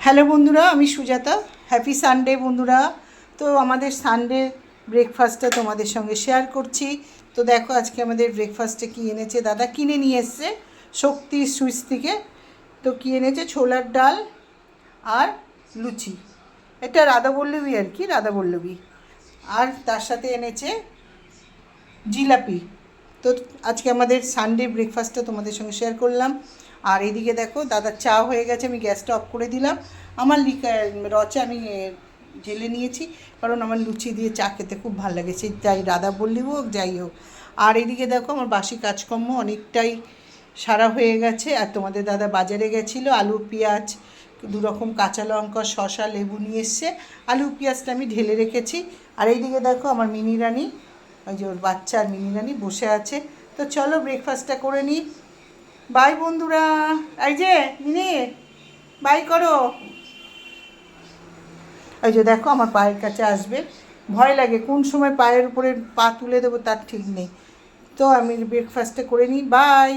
Hello বন্ধুরা, আমি Sujata. Happy Sunday বন্ধুরা। তো আমাদের সানডে ব্রেকফাস্টটা তোমাদের সঙ্গে শেয়ার করছি। তো দেখো আজকে আমাদের ব্রেকফাস্টে কী এনেছে, দাদা কিনে নিয়ে এসছে শক্তি সুইচ থেকে। তো কী এনেছে, ছোলার ডাল আর লুচি। এটা রাধাবল্লভী আর কি, রাধাবল্লভী। আর তার সাথে এনেছে জিলাপি। তো আজকে আমাদের সানডে ব্রেকফাস্টটা তোমাদের সঙ্গে শেয়ার করলাম। আর এইদিকে দেখো দাদার চা হয়ে গেছে, আমি গ্যাসটা অফ করে দিলাম। আমার রচা আমি ঢেলে নিয়েছি, কারণ আমার লুচি দিয়ে চা খেতে খুব ভালো লাগে, সেই যাই রাধাবল্লভী হোক যাই হোক। আর এইদিকে দেখো আমার বাসি কাজকর্ম অনেকটাই সারা হয়ে গেছে। আর তোমাদের দাদা বাজারে গেছিলো, আলু পেঁয়াজ দুরকম কাঁচা লঙ্কা শসা লেবু নিয়ে এসছে। আলু পেঁয়াজটা আমি ঢেলে রেখেছি। আর এইদিকে দেখো আমার মিনি রানী, ওই যে ওর বাচ্চা আর মিনি রানী বসে আছে। তো চলো ব্রেকফাস্টটা করে নিই। বাই বন্ধুরা। এই যে মিনি, বাই করো। এই যে দেখো আমার পায়ের কাছে আসবে, ভয় লাগে কোন সময় পায়ের উপরে পা তুলে দেবো তার ঠিক নেই। তো আমি ব্রেকফাস্টটা করে নিই, বাই।